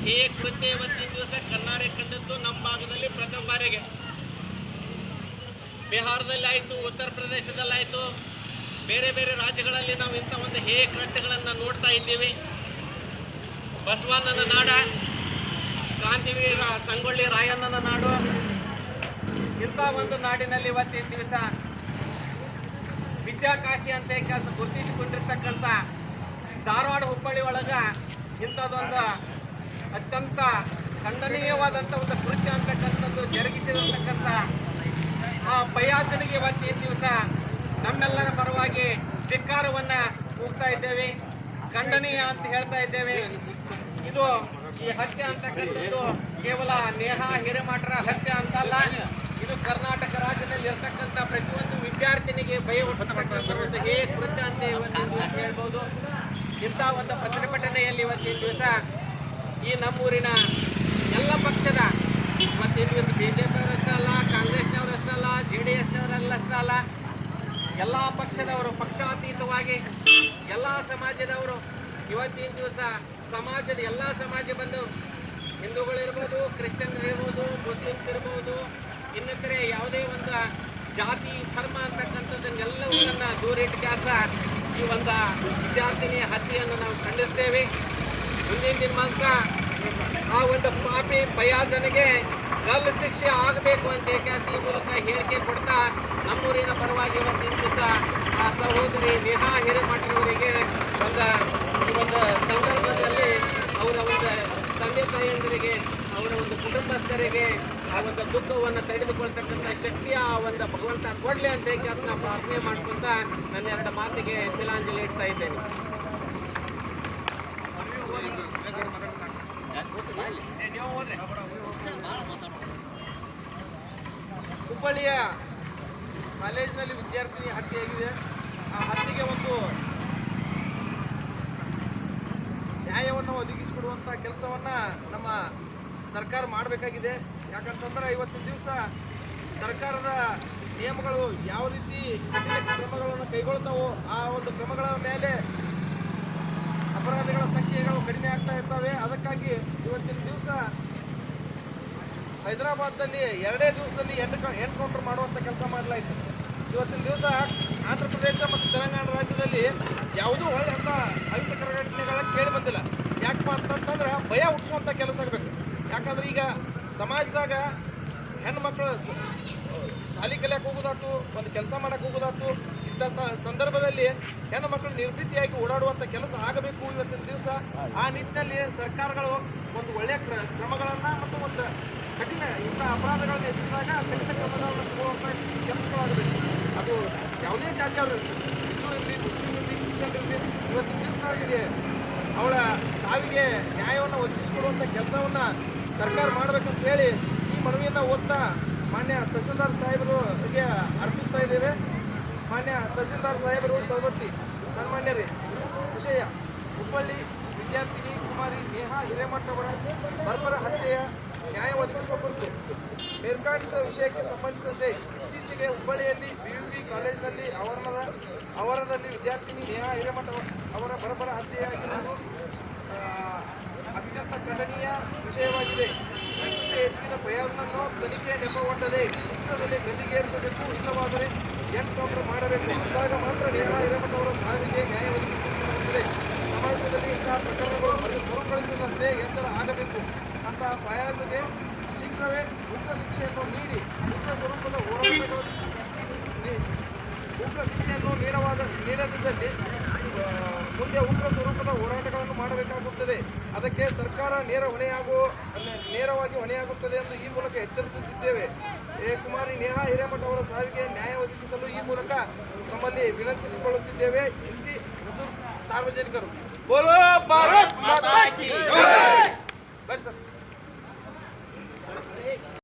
ಹೇಗೆ ಕೃತ್ಯ ಇವತ್ತಿನ ದಿವಸ ಕಣ್ಣಾರೆ ಕಂಡದ್ದು ನಮ್ಮ ಭಾಗದಲ್ಲಿ ಪ್ರಥಮ ಬಾರಿಗೆ. ಬಿಹಾರದಲ್ಲಿ ಆಯಿತು, ಉತ್ತರ ಪ್ರದೇಶದಲ್ಲಾಯಿತು, ಬೇರೆ ಬೇರೆ ರಾಜ್ಯಗಳಲ್ಲಿ ನಾವು ಇಂಥ ಒಂದು ಹೇಗೆ ಕೃತ್ಯಗಳನ್ನು ನೋಡ್ತಾ ಇದ್ದೀವಿ. ಬಸವಣ್ಣನ ನಾಡ, ಕ್ರಾಂತಿವೀರ ಸಂಗೊಳ್ಳಿ ರಾಯಣ್ಣನ ನಾಡು, ಇಂಥ ಒಂದು ನಾಡಿನಲ್ಲಿ ಇವತ್ತಿನ ದಿವಸ ವಿದ್ಯಾಕಾಶಿ ಅಂತ ಗುರುತಿಸಿಕೊಂಡಿರ್ತಕ್ಕಂಥ ಧಾರವಾಡ ಹುಬ್ಬಳ್ಳಿ ಒಳಗ ಇಂಥದ್ದೊಂದು ಅತ್ಯಂತ ಖಂಡನೀಯವಾದಂಥ ಒಂದು ಕೃತ್ಯ ಅಂತಕ್ಕಂಥದ್ದು ಜರುಗಿಸಿರ್ತಕ್ಕಂಥ ಆ ಭಯಾಜನಿಗೆ ಇವತ್ತಿನ ದಿವಸ ನಮ್ಮೆಲ್ಲರ ಪರವಾಗಿ ಧಿಕ್ಕಾರವನ್ನು ಕೂಗ್ತಾ ಇದ್ದೇವೆ, ಖಂಡನೀಯ ಅಂತ ಹೇಳ್ತಾ ಇದ್ದೇವೆ. ಇದು ಈ ಹತ್ಯೆ ಅಂತಕ್ಕಂಥದ್ದು ಕೇವಲ ನೇಹಾ ಹಿರೇಮಠರ ಹತ್ಯೆ ಅಂತಲ್ಲ, ಇದು ಕರ್ನಾಟಕ ರಾಜ್ಯದಲ್ಲಿ ಇರ್ತಕ್ಕಂಥ ಪ್ರತಿಯೊಂದು ವಿದ್ಯಾರ್ಥಿನಿಗೆ ಭಯ ಹುಟ್ಟಿಸ್ತಕ್ಕಂಥ ಒಂದು ಹೇಗೆ ಕೃತ್ಯ ಅಂತ ಇವತ್ತಿನ ದಿವಸ ಹೇಳ್ಬೋದು. ಇಂಥ ಒಂದು ಪ್ರತಿಭಟನೆಯಲ್ಲಿ ಇವತ್ತಿನ ದಿವಸ ಈ ನಮ್ಮೂರಿನ ಎಲ್ಲ ಪಕ್ಷದ ಇವತ್ತಿನ ದಿವಸ BJP-ಅವರಷ್ಟೇ ಅಲ್ಲ, ಕಾಂಗ್ರೆಸ್ನವರಷ್ಟೇ ಅಲ್ಲ, JDS-ನವರಲ್ಲಷ್ಟೇ ಅಲ್ಲ, ಎಲ್ಲ ಪಕ್ಷದವರು ಪಕ್ಷಾತೀತವಾಗಿ ಎಲ್ಲ ಸಮಾಜದವರು ಇವತ್ತಿನ ದಿವಸ ಸಮಾಜದ ಎಲ್ಲ ಸಮಾಜ ಬಂದವರು, ಹಿಂದೂಗಳಿರ್ಬೋದು, ಕ್ರಿಶ್ಚಿಯನ್ರಿರ್ಬೋದು, ಮುಸ್ಲಿಮ್ಸ್ ಇರ್ಬೋದು, ಇನ್ನಿತರೆ ಯಾವುದೇ ಒಂದು ಜಾತಿ ಧರ್ಮ ಅಂತಕ್ಕಂಥದ್ದನ್ನೆಲ್ಲವನ್ನ ದೂರಿಟ್ಟಾಸ ಈ ಒಂದು ವಿದ್ಯಾರ್ಥಿನಿ ಹತ್ಯೆಯನ್ನು ನಾವು ಖಂಡಿಸ್ತೇವೆ. ಮುಂದಿನ ದಿನಾಂಕ ಆ ಒಂದು ಪಾಪಿ ಭಯಾಜನಿಗೆ ಗಲ್ಲು ಶಿಕ್ಷೆ ಆಗಬೇಕು ಅಂತ ಈ ಮೂಲಕ ಹೇಳಿಕೆ ಕೊಡ್ತಾ ನಮ್ಮೂರಿನ ಪರವಾಗಿ ಇವತ್ತಿನ ದಿವಸ ಆ ಸಹೋದರಿ ನೇಹಾ ಹಿರೇಮಠರವರಿಗೆ ಈ ಒಂದು ಸಂದರ್ಭದಲ್ಲಿ ಅವರ ಒಂದು ತಂದೆ ತಾಯಿಯಂದರಿಗೆ, ಅವರ ಒಂದು ಕುಟುಂಬಸ್ಥರಿಗೆ ಆ ಒಂದು ದುಃಖವನ್ನು ತಡೆದುಕೊಳ್ತಕ್ಕಂಥ ಶಕ್ತಿಯ ಒಂದು ಭಗವಂತ ಕೊಡಲಿ ಅಂತ ನಾವು ಪ್ರಾರ್ಥನೆ ಮಾಡ್ಕೊಂತ ನನ್ನ ಎರಡು ಮಾತಿಗೆ ತಿಲಾಂಜಲಿ ಇಡ್ತಾ ಇದ್ದೇನೆ. ಹುಬ್ಬಳ್ಳಿಯ ಕಾಲೇಜಿನಲ್ಲಿ ವಿದ್ಯಾರ್ಥಿನಿ ಹತ್ಯೆಯಾಗಿದೆ. ಆ ಹತ್ಯೆಗೆ ಒಂದು ನ್ಯಾಯವನ್ನು ಒದಗಿಸಿಕೊಡುವಂಥ ಕೆಲಸವನ್ನು ನಮ್ಮ ಸರ್ಕಾರ ಮಾಡಬೇಕಾಗಿದೆ. ಯಾಕಂತಂದ್ರೆ ಇವತ್ತಿನ ದಿವಸ ಸರ್ಕಾರದ ನಿಯಮಗಳು ಯಾವ ರೀತಿ ಕಠಿಣ ಕ್ರಮಗಳನ್ನು ಕೈಗೊಳ್ತಾವೋ ಆ ಒಂದು ಕ್ರಮಗಳ ಮೇಲೆ ಅಪರಾಧಗಳ ಸಂಖ್ಯೆಗಳು ಕಡಿಮೆ ಆಗ್ತಾ ಇರ್ತವೆ. ಅದಕ್ಕಾಗಿ ಇವತ್ತಿನ ದಿವಸ ಹೈದರಾಬಾದ್ನಲ್ಲಿ 2 ದಿವಸದಲ್ಲಿ ಎನ್ಕೌಂಟರ್ ಮಾಡುವಂಥ ಕೆಲಸ ಮಾಡಲಾಯಿತು. ಇವತ್ತಿನ ದಿವಸ ಆಂಧ್ರ ಪ್ರದೇಶ ಮತ್ತು ತೆಲಂಗಾಣ ರಾಜ್ಯದಲ್ಲಿ ಯಾವುದೂ ಒಳ್ಳೆ ಅಂತ ಅಹಿತಕರ ಘಟನೆಗಳ ಕೇಳಿ ಬಂದಿಲ್ಲ. ಯಾಕಪ್ಪ ಅಂತಂತಂದ್ರೆ ಭಯ ಹುಟ್ಟಿಸುವಂಥ ಕೆಲಸ ಆಗಬೇಕು. ಯಾಕಂದ್ರೆ ಈಗ ಸಮಾಜದಾಗ ಹೆಣ್ಣು ಮಕ್ಕಳು ಶಾಲೆ ಕಲಿಯಕ್ಕೆ ಹೋಗೋದಾತು, ಒಂದು ಕೆಲಸ ಮಾಡಕ್ಕೆ ಹೋಗೋದಾತು, ಇಂಥ ಸಂದರ್ಭದಲ್ಲಿ ಹೆಣ್ಣು ಮಕ್ಕಳು ನಿರ್ಭೀತಿಯಾಗಿ ಓಡಾಡುವಂಥ ಕೆಲಸ ಆಗಬೇಕು ಇವತ್ತಿನ ದಿವಸ. ಆ ನಿಟ್ಟಿನಲ್ಲಿ ಸರ್ಕಾರಗಳು ಒಂದು ಒಳ್ಳೆಯ ಕ್ರಮಗಳನ್ನು ಮತ್ತು ಒಂದು ಕಠಿಣ ಇಂಥ ಅಪರಾಧಗಳನ್ನು ಎಸಗಿದಾಗ ಕಠಿಣ ಕ್ರಮಗಳನ್ನು ತಗೊಳ್ಳುವಂಥ ಕೆಲಸಗಳಾಗಬೇಕು. ಅದು ಯಾವುದೇ ಜಾತಿಯವರು ಇರಲಿ, ಹಿಂದೂ ಇರಲಿ, ಮುಸ್ಲಿಂ ಇರಲಿ, ಕ್ರಿಶ್ಚಿಯನ್ ಇರಲಿ, ಇವತ್ತಿನ ದಿವಸಗಳಿಗೆ ಅವಳ ಸಾವಿಗೆ ನ್ಯಾಯವನ್ನು ಒದಗಿಸಿಕೊಡುವಂಥ ಕೆಲಸವನ್ನು ಸರ್ಕಾರ ಮಾಡಬೇಕಂತ ಹೇಳಿ ಈ ಮನವಿಯನ್ನು ಓದ್ತಾ ಮಾನ್ಯ ತಹಸೀಲ್ದಾರ್ ಸಾಹೇಬರಿಗೆ ಅರ್ಪಿಸ್ತಾ ಇದ್ದೇವೆ. ಮಾನ್ಯ ತಹಸೀಲ್ದಾರ್ ಸಾಹೇಬರು ಸವದತ್ತಿ, ಸನ್ಮಾನ್ಯರೇ, ವಿಷಯ ಹುಬ್ಬಳ್ಳಿ ವಿದ್ಯಾರ್ಥಿನಿ ಕುಮಾರಿ ನೇಹಾ ಹಿರೇಮಠ ಅವರ ಬರ್ಬರ ಹತ್ಯೆಯ ನ್ಯಾಯ ಒದಗಿಸುವ ಕುರಿತು ಮೇಲ್ಕಾಣಿಸಿದ ವಿಷಯಕ್ಕೆ ಸಂಬಂಧಿಸಿದಂತೆ ಇತ್ತೀಚೆಗೆ ಹುಬ್ಬಳ್ಳಿಯಲ್ಲಿ BUB ಕಾಲೇಜಿನಲ್ಲಿ ಆವರಣದಲ್ಲಿ ವಿದ್ಯಾರ್ಥಿನಿ ನೇಹಾ ಹಿರೇಮಠ ಅವರ ಬರ್ಬರ ಹತ್ಯೆಯಾಗಿರುವುದು ಅತ್ಯಂತ ಖಂಡನೀಯ ವಿಷಯವಾಗಿದೆ. ಎಸಗಿದ ಪ್ರಯೋಜನವನ್ನು ತನಿಖೆ ನೆಪವೊಡ್ಡದೆ ಶೀಘ್ರದಲ್ಲೇ ಗಲ್ಲಿಗೇರಿಸಬೇಕು, ಇಲ್ಲವಾದರೆ ಎನ್ಕೌಂಟರ್ ಮಾಡಬೇಕು. ಅಂದಾಗ ಮಾತ್ರ ನೇಹಾ ಹಿರೇಮಠ ಅವರ ಸಾವಿಗೆ ನ್ಯಾಯ ಒದಗಿಸುತ್ತದೆ. ಸಮಾಜದಲ್ಲಿ ಇಂತಹ ಪ್ರಕರಣಗಳು ಮರುಕಳಿಸದಂತೆ ಎಚ್ಚರ ಆಗಬೇಕು ಅಂತ ಪ್ರಯಾಸಕ್ಕೆ ಶೀಘ್ರವೇ ಉಗ್ರ ಶಿಕ್ಷೆಯನ್ನು ನೀಡಿ ಉಗ್ರ ಶಿಕ್ಷೆಯನ್ನು ನೀಡದಿದ್ದಲ್ಲಿ ಮುಂದೆ ಉಗ್ರ ಸ್ವರೂಪದ ಹೋರಾಟಗಳನ್ನು ಮಾಡಬೇಕಾಗುತ್ತದೆ. ಅದಕ್ಕೆ ಸರ್ಕಾರ ನೇರವಾಗಿ ಹೊಣೆಯಾಗುತ್ತದೆ ಎಂದು ಈ ಮೂಲಕ ಎಚ್ಚರಿಸುತ್ತಿದ್ದೇವೆ. ಕುಮಾರಿ ನೇಹಾ ಹಿರೇಮಠ ಅವರ ಸಾವಿಗೆ ನ್ಯಾಯ ಒದಗಿಸಲು ಈ ಮೂಲಕ ನಮ್ಮಲ್ಲಿ ವಿನಂತಿಸಿಕೊಳ್ಳುತ್ತಿದ್ದೇವೆ. ಹಿಂದಿ ಸಾರ್ವಜನಿಕರು ಬೋಲೋ ಭಾರತ್ ಮಾತಾ ಕಿ ಜೈ. ಬನ್ನಿ ಸರ್.